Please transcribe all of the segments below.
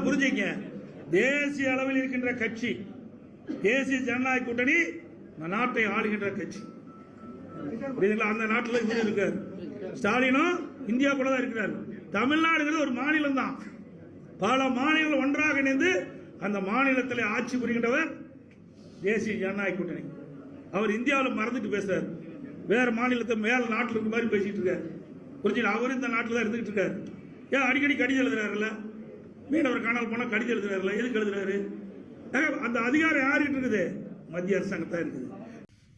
புரிஞ்சுங்க. தேசிய அளவில் இருக்கின்ற கட்சி தேசிய ஜனநாயக கூட்டணி நாட்டை ஆளுகின்ற கட்சி. அந்த நாட்டில் இவர் இருக்கார். ஸ்டாலினும் இந்தியா கூட தான் இருக்கிறார். தமிழ்நாடுங்கிறது ஒரு மாநிலம் தான். பல மாநிலங்கள் ஒன்றாக இணைந்து அந்த மாநிலத்தில் ஆட்சி புரிகின்றவர் தேசிய ஜனநாயக கூட்டணி. அவர் இந்தியாவில் மறந்துட்டு பேசுறாரு. வேற மாநிலத்தை மேல நாட்டில் இருக்க மாதிரி பேசிட்டு இருக்காரு. புரிஞ்சுங்க. அவர் இந்த நாட்டில் தான் இருந்துகிட்டு இருக்காரு. ஏன் அடிக்கடி கடிதம் எழுதுறாருல்ல? மீனவர் காணால் போனா கடிதம் எழுதுறாருல்ல? எதுக்கு எழுதுறாரு? அந்த அதிகாரம் யாருக்கிட்ட இருக்குது? மத்திய அரசாங்கத்தான் இருக்குது.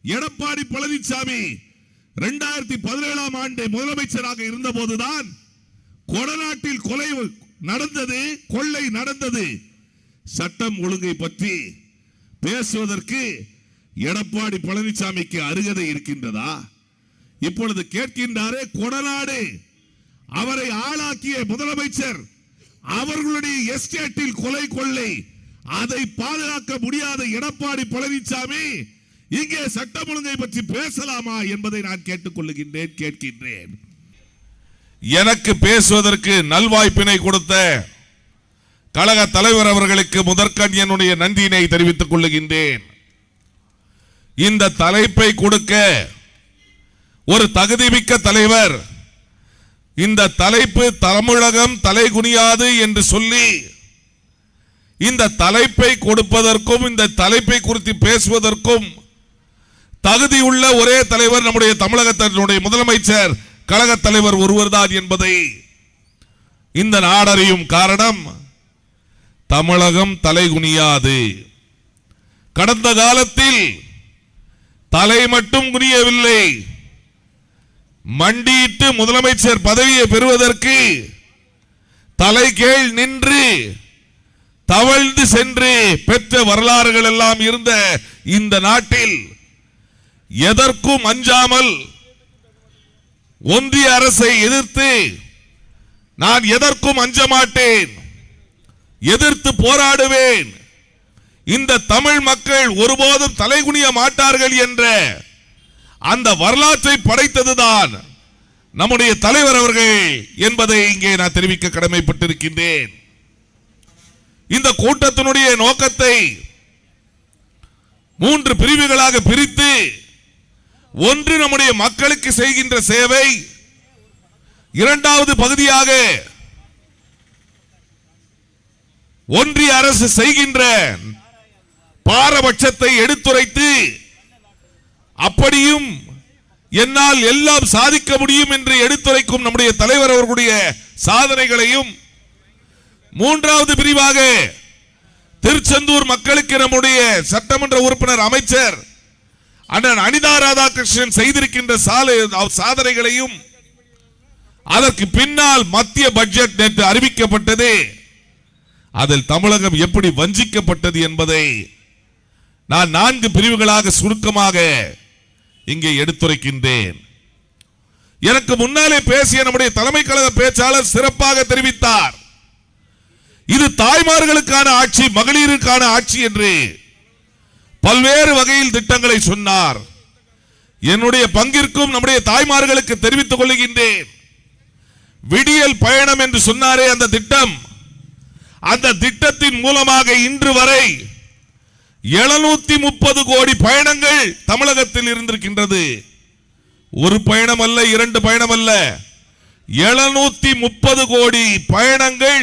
எடப்பாடி பழனிசாமி 2017ஆம் ஆண்டு முதலமைச்சராக இருந்த போதுதான் கொடநாட்டில் கொலை நடந்தது, கொள்ளை நடந்தது. சட்டம் ஒழுங்கை பற்றி பேசுவதற்கு எடப்பாடி பழனிசாமிக்கு அருகதை இருக்கின்றதா? இப்பொழுது கேட்கின்றாரே, கொடநாடு அவரை ஆளாக்கிய முதலமைச்சர், அவர்களுடைய எஸ்டேட்டில் கொலை கொள்ளை, அதை பாதுகாக்க முடியாத எடப்பாடி பழனிசாமி இங்கே சட்டம் ஒழுங்கை பற்றி பேசலாமா என்பதை நான் கேட்கின்றேன். எனக்கு பேசுவதற்கு நல்வாய்ப்பினை கொடுத்த கழக தலைவர் அவர்களுக்கு முதற்கண் என்னுடைய நன்றியினை தெரிவித்துக் கொள்ளுகின்றேன். இந்த தலைப்பை கொடுக்க ஒரு தகுதிமிக்க தலைவர், இந்த தலைப்பு தமிழகம் தலைகுனியாது என்று சொல்லி இந்த தலைப்பை கொடுப்பதற்கும் இந்த தலைப்பை குறித்து பேசுவதற்கும் தகுதியுள்ள ஒரே தலைவர் நம்முடைய தமிழகத்தினுடைய முதலமைச்சர் கழக தலைவர் ஒருவர்தான் என்பதை இந்த நாடறியும். காரணம், தமிழகம் தலைகுனியாது. கடந்த காலத்தில் தலை மட்டும் குனியவில்லை, மண்டியிட்டு முதலமைச்சர் பதவியை பெறுவதற்கு தலைகீழ் நின்று தவழ்ந்து சென்று பெற்ற வரலாறுகள் எல்லாம் இருந்த இந்த நாட்டில் எதற்கும் அஞ்சாமல் ஒன்றிய அரசை எதிர்த்து நான் எதற்கும் அஞ்ச மாட்டேன், எதிர்த்து போராடுவேன், இந்த தமிழ் மக்கள் ஒருபோதும் தலைகுனிய மாட்டார்கள் என்ற அந்த வரலாற்றை படைத்ததுதான் நம்முடைய தலைவர் அவர்கள் என்பதை இங்கே நான் தெரிவிக்க கடமைப்பட்டிருக்கின்றேன். இந்த கூட்டத்தினுடைய நோக்கத்தை 3 பிரிவுகளாக பிரித்து, ஒன்று நம்முடைய மக்களுக்கு செய்கின்ற சேவை, இரண்டாவது பகுதியாக ஒன்றிய அரசு செய்கின்ற பாரபட்சத்தை எடுத்துரைத்து, அப்படியும் என்னால் எல்லாம் சாதிக்க முடியும் என்று எடுத்துரைக்கும் நம்முடைய தலைவர் அவர்களுடைய சாதனைகளையும், மூன்றாவது பிரிவாக திருச்செந்தூர் மக்களுக்கு நம்முடைய சட்டமன்ற உறுப்பினர் அமைச்சர் அண்ணன் அனிதா ராதாகிருஷ்ணன் செய்திருக்கின்ற சாதனைகளையும், அதற்கு பின்னால் மத்திய பட்ஜெட் நேற்று அறிவிக்கப்பட்டது, அதில் தமிழகம் எப்படி வஞ்சிக்கப்பட்டது என்பதை நான் 4 பிரிவுகளாக சுருக்கமாக இங்கே எடுத்துரைக்கின்றேன். எனக்கு முன்னாலே பேசிய நம்முடைய தலைமை கழக பேச்சாளர் சிறப்பாக தெரிவித்தார், இது தாய்மார்களுக்கான ஆட்சி, மகளிருக்கான ஆட்சி என்று பல்வேறு வகையில் திட்டங்களை சொன்னார். என்னுடைய பங்கிற்கும் நம்முடைய தாய்மார்களுக்கு தெரிவித்துக் கொள்கின்றேன். விடியல் பயணம் என்று சொன்னாரே அந்த திட்டம், அந்த திட்டத்தின் மூலமாக இன்று வரை 730 கோடி பயணங்கள் தமிழகத்தில் இருந்திருக்கின்றது. ஒரு பயணம் அல்ல, 2 பயணம் அல்ல, 730 கோடி பயணங்கள்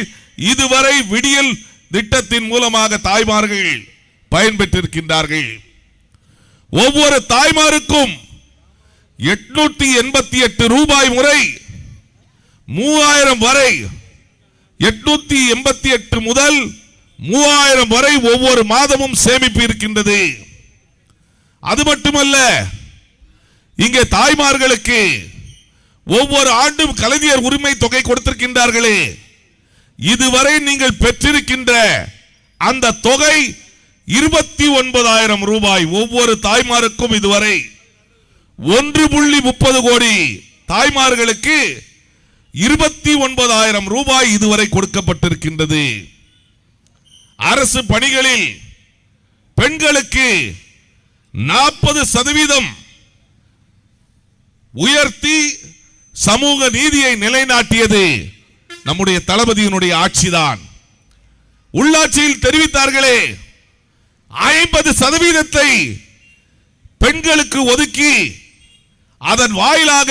இதுவரை விடியல் திட்டத்தின் மூலமாக தாய்மார்கள் பயன்பெற்றிருக்கின்றார்கள். ஒவ்வொரு தாய்மாருக்கும் 888 ரூபாய் முறை 3000 வரை, 888 முதல் 3000 வரை ஒவ்வொரு மாதமும் சேமிப்பு இருக்கின்றது. அது மட்டுமல்ல, இங்கே தாய்மார்களுக்கு ஒவ்வொரு ஆண்டும் கலைஞர் உரிமை தொகை கொடுத்திருக்கின்றார்களே, இதுவரை நீங்கள் பெற்றிருக்கின்ற அந்த தொகை 29,000 ரூபாய். ஒவ்வொரு தாய்மாருக்கும் இதுவரை 1.30 கோடி தாய்மார்களுக்கு 29,000 ரூபாய் இதுவரை கொடுக்கப்பட்டிருக்கின்றது. அரசு பணிகளில் பெண்களுக்கு 40% உயர்த்தி சமூக நீதியை நிலைநாட்டியது நம்முடைய தளபதியினுடைய ஆட்சிதான். உள்ளாட்சியில் தெரிவித்தார்களே 50% பெண்களுக்கு ஒதுக்கி அதன் வாயிலாக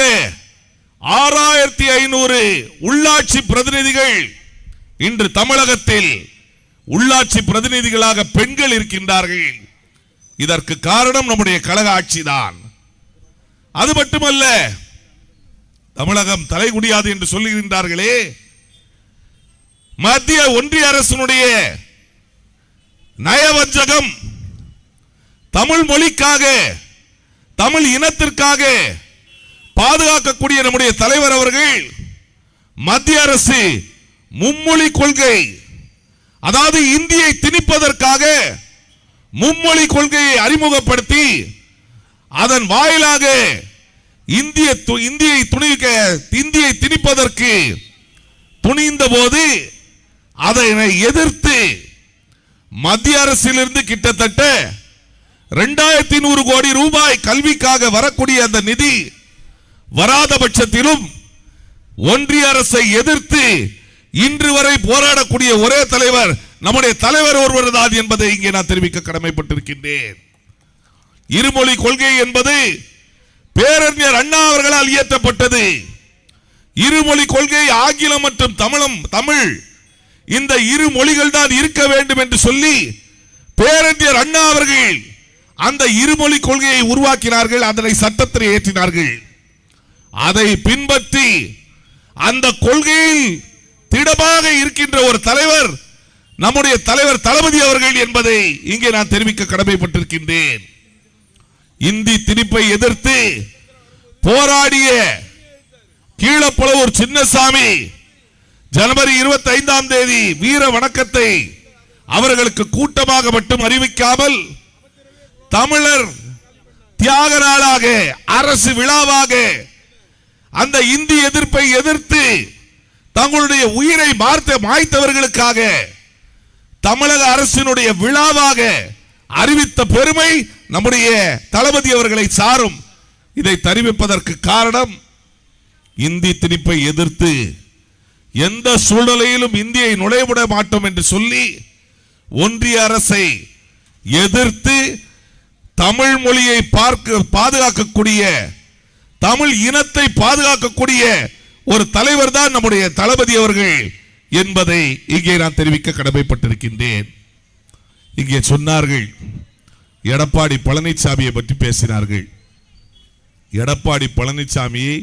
6500 உள்ளாட்சி பிரதிநிதிகள் இன்று தமிழகத்தில் உள்ளாட்சி பிரதிநிதிகளாக பெண்கள் இருக்கின்றார்கள். இதற்கு காரணம் நம்முடைய கழக ஆட்சிதான். அது மட்டுமல்ல, தமிழகம் தலைகுடியாது என்று சொல்லுகின்றார்களே, மத்திய ஒன்றிய அரசினுடைய நயவஞ்சகம், தமிழ் மொழிக்காக தமிழ் இனத்திற்காக பாதுகாக்கக்கூடிய நம்முடைய தலைவர் அவர்கள் மத்திய அரசு மும்மொழி கொள்கை, அதாவது இந்தியை திணிப்பதற்காக மும்மொழி கொள்கையை அறிமுகப்படுத்தி அதன் வாயிலாக இந்தியை திணிப்பதற்கு துணிந்த போது அதனை எதிர்த்து மத்திய அரசிலிருந்து கிட்டத்தட்ட 2100 கோடி ரூபாய் கல்விக்காக வரக்கூடிய அந்த நிதி வராத பட்சத்திலும் ஒன்றிய அரசை எதிர்த்து இன்று வரை போராடக்கூடிய ஒரே தலைவர் நம்முடைய தலைவர் ஒருவர் தான் என்பதை இங்கே நான் தெரிவிக்க கடமைப்பட்டிருக்கின்றேன். இருமொழி கொள்கை என்பது பேரறிஞர் அண்ணா அவர்களால் இயற்றப்பட்டது. இருமொழி கொள்கை ஆங்கிலம் மற்றும் தமிழ் இந்த இரு மொழிகள் தான் இருக்க வேண்டும் என்று சொல்லி பேரறிஞர் அண்ணா அவர்கள் அந்த இருமொழி கொள்கையை உருவாக்கினார்கள், அதனை சட்டத்தில் ஏற்றினார்கள். அதை பின்பற்றி அந்த கொள்கையில் திடமாக இருக்கின்ற ஒரு தலைவர் நம்முடைய தலைவர் தளபதி அவர்கள் என்பதை இங்கே நான் தெரிவிக்க கடமைப்பட்டிருக்கின்றேன். இந்தி திணிப்பை எதிர்த்து போராடிய கீழப்பழவூர் சின்னசாமி ஜனவரி 25ஆம் தேதி வீர வணக்கத்தை அவர்களுக்கு கூட்டமாக மட்டும் அறிவிக்காமல் தமிழர் தியாக நாளாக அரசு விழாவாக அந்த இந்தி எதிர்ப்பை எதிர்த்து தங்களுடைய உயிரை மாய்த்தவர்களுக்காக தமிழக அரசினுடைய விழாவாக அறிவித்த பெருமை நம்முடைய தளபதி அவர்களை சாரும். இதை தெரிவிப்பதற்கு காரணம், இந்தி திணிப்பை எதிர்த்து எந்த சூழ்நிலையிலும் இந்தியை நுழைவிட மாட்டோம் என்று சொல்லி ஒன்றிய அரசை எதிர்த்து தமிழ் மொழியை பாதுகாக்கக்கூடிய தமிழ் இனத்தை பாதுகாக்கக்கூடிய ஒரு தலைவர் தான் நம்முடைய தளபதி அவர்கள் என்பதை இங்கே நான் தெரிவிக்க கடமைப்பட்டிருக்கின்றேன். இங்கே சொன்னார்கள், எடப்பாடி பழனிசாமியை பற்றி பேசினார்கள். எடப்பாடி பழனிசாமியை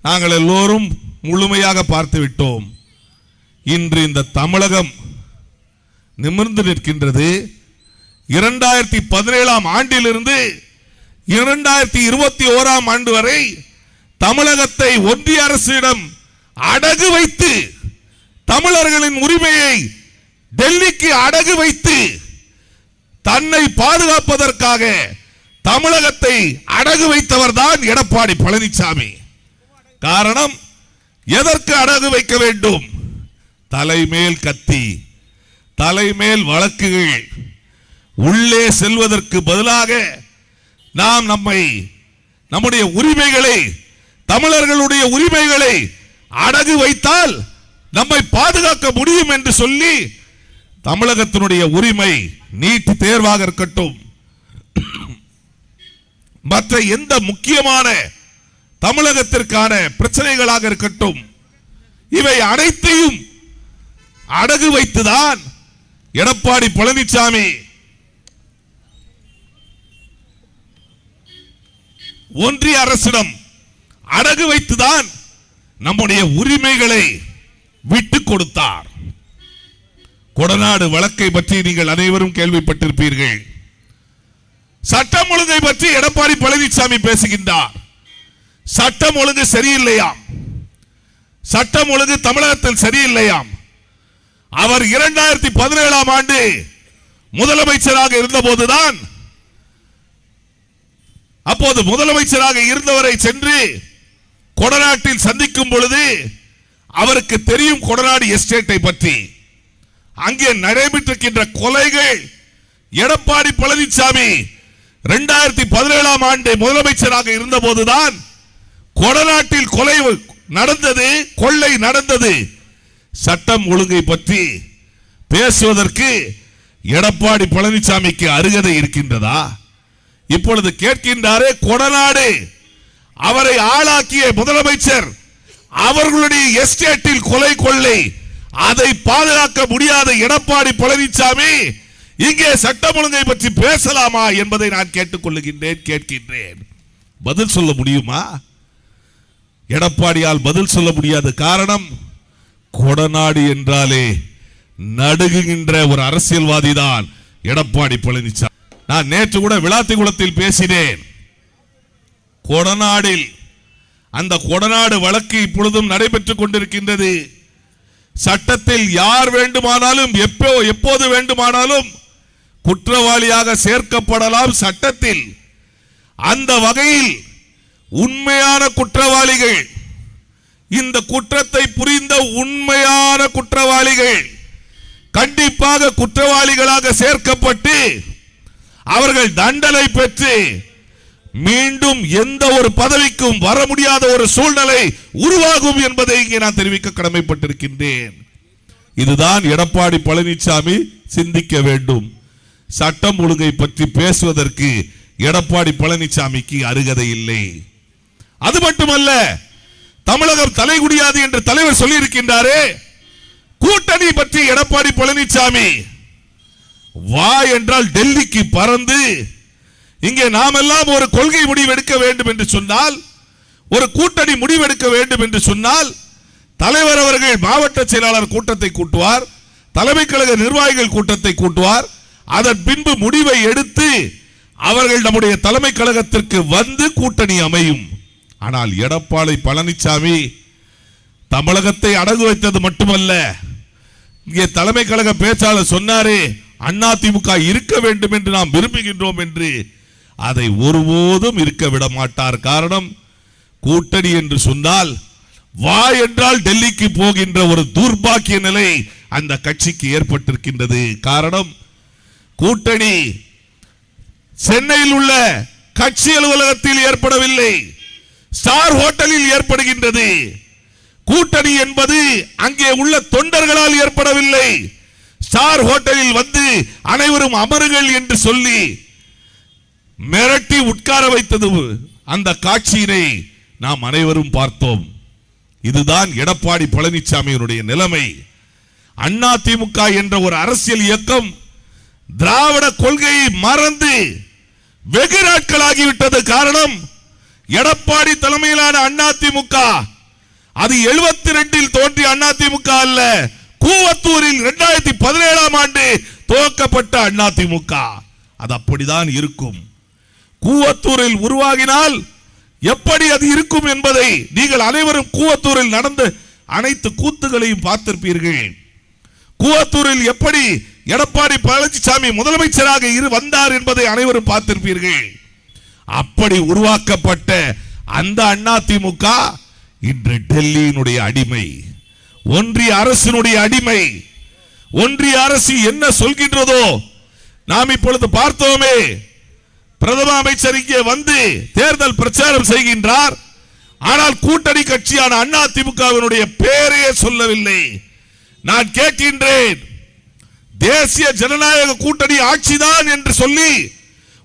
நாங்கள் எல்லோரும் முழுமையாக பார்த்து விட்டோம். இன்று இந்த தமிழகம் நிமிர்ந்து நிற்கின்றது. 2017ஆம் ஆண்டிலிருந்து 2021ஆம் ஆண்டு வரை தமிழகத்தை ஒன்றிய அரசிடம் அடகு வைத்து தமிழர்களின் உரிமையை டெல்லிக்கு அடகு வைத்து தன்னை பாதுகாப்பதற்காக தமிழகத்தை அடகு வைத்தவர் தான் எடப்பாடி பழனிசாமி. காரணம், எதற்கு அடகு வைக்க வேண்டும்? தலைமேல் கத்தி, தலைமேல் வழக்குகள். உள்ளே செல்வதற்கு பதிலாக நாம் நம்முடைய உரிமைகளை, தமிழர்களுடைய உரிமைகளை அடகு வைத்தால் நம்மை பாதுகாக்க முடியும் என்று சொல்லி தமிழகத்தினுடைய உரிமை நீட் தேர்வாக இருக்கட்டும், மற்ற எந்த முக்கியமான தமிழகத்திற்கான பிரச்சனைகளாக இருக்கட்டும், இவை அனைத்தையும் அடகு வைத்துதான் எடப்பாடி பழனிசாமி ஒன்றிய அரசிடம் அடகு வைத்துதான் நம்முடைய உரிமைகளை விட்டுக் கொடுத்தார். கொடநாடு வழக்கை பற்றி நீங்கள் அனைவரும் கேள்விப்பட்டிருப்பீர்கள். சட்டம் ஒழுங்கை பற்றி எடப்பாடி பழனிசாமி பேசுகின்றார். சட்டம் ஒழுங்கு சரியில்லையாம், சட்டம் ஒழுங்கு தமிழகத்தில் சரியில்லையாம். அவர் 2017ஆம் ஆண்டு முதலமைச்சராக இருந்தபோதுதான், அப்போது முதலமைச்சராக இருந்தவரை சென்று கொடநாட்டில் சந்திக்கும் பொழுது அவருக்கு தெரியும் கொடநாடு எஸ்டேட்டை பற்றி. அங்கே நடைபெற்றிருக்கின்ற கொலைகள் எடப்பாடி பழனிசாமி 2017ஆம் ஆண்டு முதலமைச்சராக இருந்தபோதுதான் கொடநாட்டில் கொலை நடந்தது, கொள்ளை நடந்தது. சட்டம் ஒழுங்கை பற்றி பேசுவதற்கு எடப்பாடி பழனிசாமிக்கு அருகதை இருக்கின்றதா? இப்பொழுது கேட்கின்றாரே, கொடநாடு அவரை ஆளாக்கிய முதலமைச்சர் அவர்களுடைய எஸ்டேட்டில் கொலை கொள்ளை, அதை பாதுகாக்க முடியாத எடப்பாடி பழனிசாமி இங்கே சட்டம் ஒழுங்கை பற்றி பேசலாமா என்பதை நான் கேட்கின்றேன். பதில் சொல்ல முடியுமா? எடப்பாடியால் பதில் சொல்ல முடியாத காரணம், கொடநாடு என்றாலே நடுங்குகின்ற ஒரு அரசியல்வாதி தான் எடப்பாடி பழனிசாமி. நான் நேற்று கூட விளாத்திகுளத்தில் பேசினேன். கொடநாடில் அந்த கொடநாடு வழக்கு இப்பொழுதும் நடைபெற்றுக் கொண்டிருக்கின்றது. சட்டத்தில் யார் வேண்டுமானாலும் எப்போது வேண்டுமானாலும் குற்றவாளியாக சேர்க்கப்படலாம் சட்டத்தில். அந்த வகையில் உண்மையான குற்றவாளிகள், இந்த குற்றத்தை புரிந்த உண்மையான குற்றவாளிகள் கண்டிப்பாக குற்றவாளிகளாக சேர்க்கப்பட்டு அவர்கள் தண்டனை பெற்று மீண்டும் எந்த ஒரு பதவிக்கும் வர முடியாத ஒரு சூழ்நிலை உருவாகும் என்பதை இங்கே நான் தெரிவிக்க கடமைப்பட்டிருக்கின்றேன். இதுதான் எடப்பாடி பழனிசாமி சிந்திக்க வேண்டும். சட்டம் ஒழுங்கை பற்றி பேசுவதற்கு எடப்பாடி பழனிசாமிக்கு அருகதை இல்லை. அது மட்டுமல்ல, தமிழகம் தலைகுடியாது என்று தலைவர் சொல்லி இருக்கின்றாரே, கூட்டணி பற்றி எடப்பாடி பழனிசாமி வா என்றால் டெல்லிக்கு பறந்து இங்கே நாமெல்லாம் ஒரு கொள்கை முடிவெடுக்க வேண்டும் என்று சொன்னால், ஒரு கூட்டணி முடிவெடுக்க வேண்டும் என்று சொன்னால், தலைவர் அவர்கள் மாவட்ட செயலாளர் கூட்டத்தை கூட்டுவார், தலைமை கழக நிர்வாகிகள் கூட்டத்தை கூட்டுவார், அதன் பின்பு முடிவை எடுத்து அவர்கள் நம்முடைய தலைமை கழகத்திற்கு வந்து கூட்டணி அமையும். ஆனால் எடப்பாடி பழனிசாமி தமிழகத்தை அடகு வைத்தது மட்டுமல்ல, இங்கே தலைமை கழக பேச்சாளர் சொன்னாரே, அதிமுக இருக்க வேண்டும் என்று நாம் விரும்புகின்றோம் என்று, அதை ஒருபோதும் இருக்க விட மாட்டார். காரணம், கூட்டணி என்று சொன்னால் வா என்றால் டெல்லிக்கு போகின்ற ஒரு துர்பாக்கிய நிலை அந்த கட்சிக்கு ஏற்பட்டிருக்கின்றது. காரணம், கூட்டணி சென்னையில் உள்ள கட்சி அலுவலகத்தில் ஏற்படவில்லை, ஸ்டார் ஹோட்டலில் ஏற்படுகின்றது. கூட்டணி என்பது அங்கே உள்ள தொண்டர்களால் ஏற்படவில்லை, ஸ்டார் ஹோட்டலில் வந்து அனைவரும் அமருங்கள் என்று சொல்லி மிரட்டி உட்கார வைத்தது. அந்த காட்சியினை நாம் அனைவரும் பார்த்தோம். இதுதான் எடப்பாடி பழனிசாமியினுடைய நிலைமை. அதிமுக என்ற ஒரு அரசியல் இயக்கம் திராவிட கொள்கையை மறந்து வெகு நாட்களாகிவிட்டது. காரணம், எடப்பாடி தலைமையிலான அதிமுக அது 72 தோன்றிய அதிமுக அல்ல, கூவத்தூரில் 2017 ஆண்டு துவக்கப்பட்ட அதிமுக. அது அப்படிதான் இருக்கும். கூவத்தூரில் உருவாகினால் எப்படி அது இருக்கும் என்பதை நீங்கள் அனைவரும் கூவத்தூரில் நடந்த அனைத்து கூத்துகளையும் பார்த்திருப்பீர்கள். கூவத்தூரில் எப்படி எடப்பாடி பழனிசாமி முதலமைச்சராக வந்தார் என்பதை அனைவரும் பார்த்திருப்பீர்கள். அப்படி உருவாக்கப்பட்ட அந்த அதிமுக இன்று டெல்லியினுடைய அடிமை, ஒன்றிய அரசினுடைய அடிமை. ஒன்றிய அரசு என்ன சொல்கின்றதோ நாம் இப்பொழுது பார்த்தோமே. பிரதம அமைச்சர் இங்கே வந்து தேர்தல் பிரச்சாரம் செய்கின்றார். ஆனால் கூட்டணி கட்சியான அதிமுகவினுடைய பெயரையே சொல்லவில்லை. நான் கேட்கின்றேன், தேசிய ஜனநாயக கூட்டணி ஆட்சிதான் என்று சொல்லி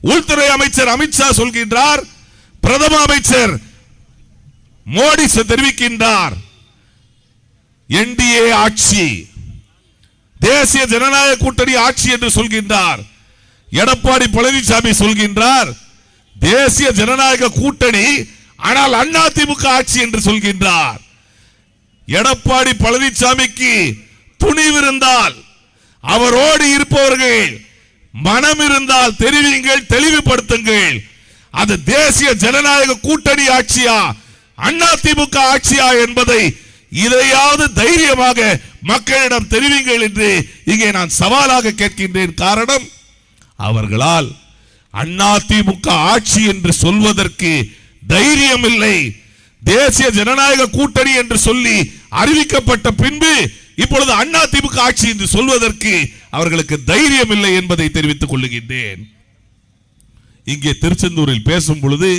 உள்துறை அமைச்சர் அமித்ஷா சொல்கின்றார், பிரதம அமைச்சர் மோடி தெரிவிக்கின்றார் என்டிஏ ஆட்சி, தேசிய ஜனநாயக கூட்டணி ஆட்சி என்று சொல்கின்றார். எடப்பாடி பழனிசாமி சொல்கின்றார் தேசிய ஜனநாயக கூட்டணி, ஆனால் அதிமுக ஆட்சி என்று சொல்கின்றார். எடப்பாடி பழனிசாமிக்கு துணிவிருந்தால், அவரோடு இருப்பவர்கள் மனம் இருந்தால் தெரிவிங்கள், தெளிவுபடுத்துங்கள். அது தேசிய ஜனநாயக கூட்டணி ஆட்சியா அதிமுக ஆட்சியா என்பதை இதையாவது தைரியமாக மக்களிடம் தெரிவிங்கள் என்று இங்கே நான் சவாலாக கேட்கின்றேன். காரணம், அவர்களால் அதிமுக ஆட்சி என்று சொல்வதற்கு தைரியம் இல்லை. தேசிய ஜனநாயக கூட்டணி என்று சொல்லி அறிவிக்கப்பட்ட பின்பு இப்பொழுது அதிமுக ஆட்சி என்று சொல்வதற்கு அவர்களுக்கு தைரியம் இல்லை என்பதை தெரிவித்துக் கொள்ளுகின்றேன். இங்கே திருச்செந்தூரில் பேசும் பொழுது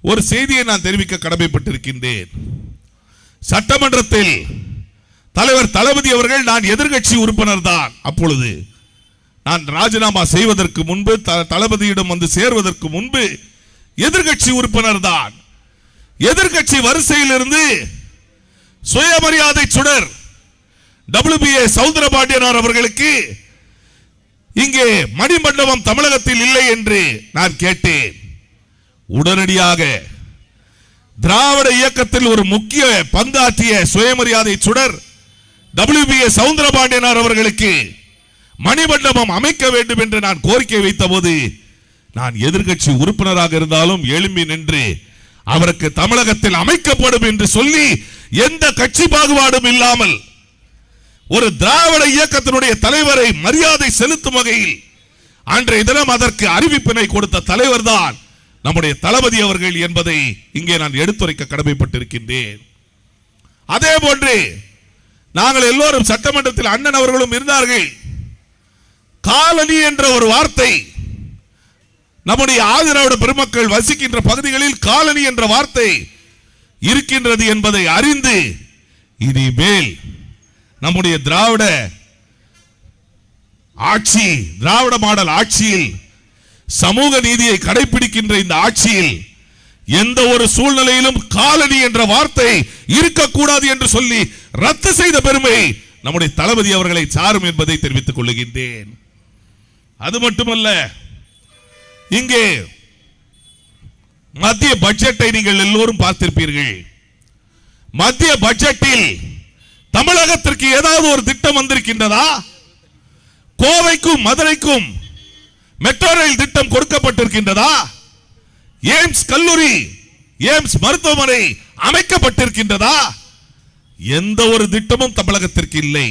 ஒரு செய்தியை நான் தெரிவிக்க கடமைப்பட்டிருக்கின்றேன். சட்டமன்றத்தில் தலைவர் தளபதி அவர்கள் நான் எதிர்க்கட்சி உறுப்பினர் தான். அப்பொழுது நான் ராஜினாமா செய்வதற்கு முன்பு, தளபதியிடம் வந்து சேர்வதற்கு முன்பு எதிர்க்கட்சி உறுப்பினர் தான். எதிர்க்கட்சி வரிசையில் இருந்து சுயமரியாதை சுடர் WBA சவுந்தரபாண்டியனார் அவர்களுக்கு இங்கே மணிமண்டபம் தமிழகத்தில் இல்லை என்று நான் கேட்டேன். உடனடியாக திராவிட இயக்கத்தில் ஒரு முக்கிய பங்காற்றிய சுயமரியாதை சுடர் WBA சவுந்தரபாண்டியனார் அவர்களுக்கு மணிமண்டபம் அமைக்க வேண்டும் என்று நான் கோரிக்கை வைத்த போது, நான் எதிர்க்கட்சி உறுப்பினராக இருந்தாலும் எழும்பி நின்று அவருக்கு தமிழகத்தில் அமைக்கப்படும் என்று சொல்லி எந்த கட்சி பாகுபாடும் இல்லாமல் ஒரு திராவிட இயக்கத்தினுடைய தலைவரை மரியாதை செலுத்தும் வகையில் அன்றைய தினம் அதற்கு அறிவிப்பினை கொடுத்த தலைவர் தான் நம்முடைய தளபதி அவர்கள் என்பதை இங்கே நான் எடுத்துரைக்க கடமைப்பட்டிருக்கின்றேன். அதே போன்று நாங்கள் எல்லோரும் சட்டமன்றத்தில் அண்ணன் அவர்களும் இருந்தார்கள். காலனி என்ற ஒரு வார்த்தை நம்முடைய ஆதிராவிட பெருமக்கள் வசிக்கின்ற பகுதிகளில் காலனி என்ற வார்த்தை இருக்கின்றது என்பதை அறிந்து இனிமேல் நம்முடைய திராவிட ஆட்சி, திராவிட மாடல் ஆட்சியில், சமூக நீதியை கடைபிடிக்கின்ற இந்த ஆட்சியில் எந்த ஒரு சூழ்நிலையிலும் காலனி என்ற வார்த்தை இருக்கக்கூடாது என்று சொல்லி ரத்து செய்த பெருமை நம்முடைய தளபதி அவர்களை சாரும் என்பதை தெரிவித்துக் கொள்கின்றேன். அது மட்டுமல்ல, இங்கே மத்திய பட்ஜெட்டை நீங்கள் எல்லோரும் பார்த்திருப்பீர்கள். மத்திய பட்ஜெட்டில் தமிழகத்திற்கு ஏதாவது ஒரு திட்டம் வந்திருக்கின்றதா? கோவைக்கும் மதுரைக்கும் மெட்ரோ ரயில் திட்டம் கொடுக்கப்பட்டிருக்கின்றதா? எய்ம்ஸ் கல்லூரி, எய்ம்ஸ் மருத்துவமனை அமைக்கப்பட்டிருக்கின்றதா? எந்த ஒரு திட்டமும் தமிழகத்திற்கு இல்லை.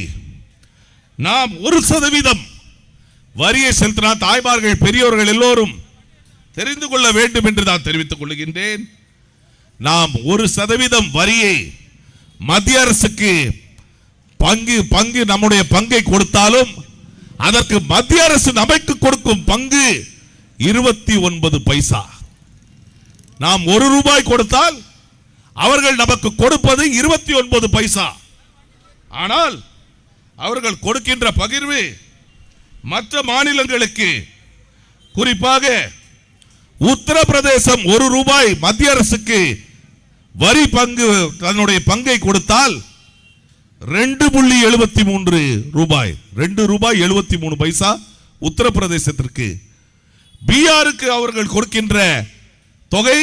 நாம் 1% வரியை செலுத்தினா தாய்மார்கள், பெரியோர்கள் எல்லோரும் தெரிந்து கொள்ள வேண்டும் என்று நான் தெரிவித்துக் கொள்கின்றேன். நாம் 1% வரியை மத்திய அரசுக்கு பங்கு நம்முடைய பங்கை கொடுத்தாலும் அதற்கு மத்திய அரசு நமக்கு கொடுக்கும் பங்கு 29 பைசா. நாம் 1 ரூபாய் கொடுத்தால் அவர்கள் நமக்கு கொடுப்பது 29 பைசா. ஆனால் அவர்கள் கொடுக்கின்ற பகிர்வு மற்ற மாநிலங்களுக்கு, குறிப்பாக உத்தரப்பிரதேசம் 1 ரூபாய் மத்திய அரசுக்கு வரி பங்கு, தன்னுடைய பங்கை கொடுத்தால் 2.73 ரூபாய், 2 ரூபாய் 73 பைசா உத்தரப்பிரதேசத்திற்கு. பீகாருக்கு அவர்கள் கொடுக்கின்ற தொகை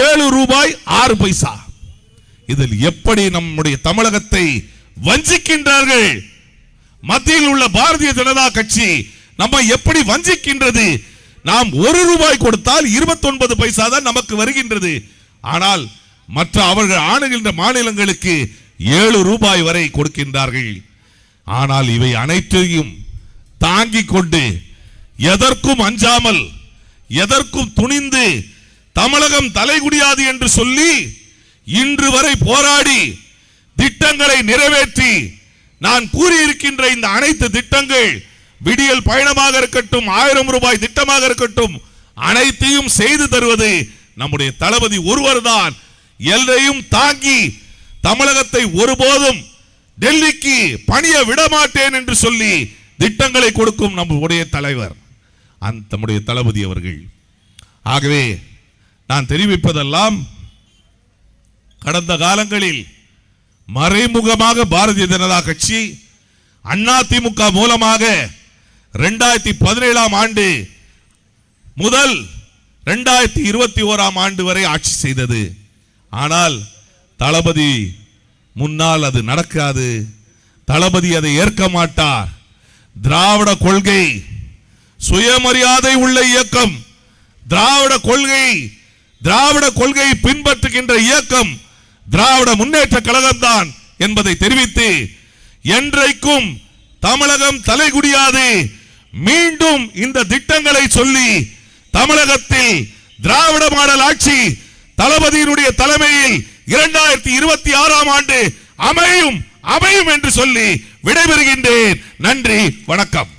7 ரூபாய் 6 பைசா. இதில் எப்படி நம்முடைய தமிழகத்தை வஞ்சிக்கின்றார்கள்? மத்தியில் உள்ள பாரதிய ஜனதா கட்சி நம்ம எப்படி வஞ்சிக்கின்றது? நாம் 1 ரூபாய் கொடுத்தால் 29 பைசா தான் நமக்கு வருகின்றது. ஆனால் மற்ற அவர்கள் ஆளுகின்ற மாநிலங்களுக்கு 7 ரூபாய் வரை கொடுக்கின்றார்கள். ஆனால் இவை அனைத்தையும் தாங்கிக் கொண்டு, எதற்கும் அஞ்சாமல், எதற்கும் துணிந்து தமிழகம் தலைகுடியாது என்று சொல்லி இன்று வரை போராடி திட்டங்களை நிறைவேற்றி, நான் கூறியிருக்கின்ற இந்த அனைத்து திட்டங்கள், விடியல் பயணமாக இருக்கட்டும், 1000 ரூபாய் திட்டமாக இருக்கட்டும், அனைத்தையும் செய்து தருவது நம்முடைய தளபதி ஒருவர்தான். எல்லையும் தாங்கி தமிழகத்தை ஒருபோதும் டெல்லிக்கு பணிய விடமாட்டேன் என்று சொல்லி திட்டங்களை கொடுக்கும் நம்முடைய தலைவர், நம்முடைய தளபதி அவர்கள். ஆகவே நான் தெரிவிப்பதெல்லாம், கடந்த காலங்களில் மறைமுகமாக பாரதிய ஜனதா கட்சி அதிமுக மூலமாக 2017 ஆண்டு முதல் 2021 ஆண்டு வரை ஆட்சி செய்தது. ஆனால் தளபதி முன்னால் அது நடக்காது. தளபதி அதை ஏற்க மாட்டார். திராவிட கொள்கை, சுயமரியாதை உள்ள இயக்கம், திராவிட கொள்கை பின்பற்றுகின்ற இயக்கம் திராவிட முன்னேற்ற கழகம் தான் என்பதை தெரிவித்து, என்றைக்கும் தமிழகம் தலைகுடியாது. மீண்டும் இந்த திட்டங்களை சொல்லி தமிழகத்தில் திராவிட மாடல் ஆட்சி தளபதியினுடைய தலைமையில் 2026 ஆண்டு அமையும் என்று சொல்லி விடைபெறுகின்றேன். நன்றி, வணக்கம்.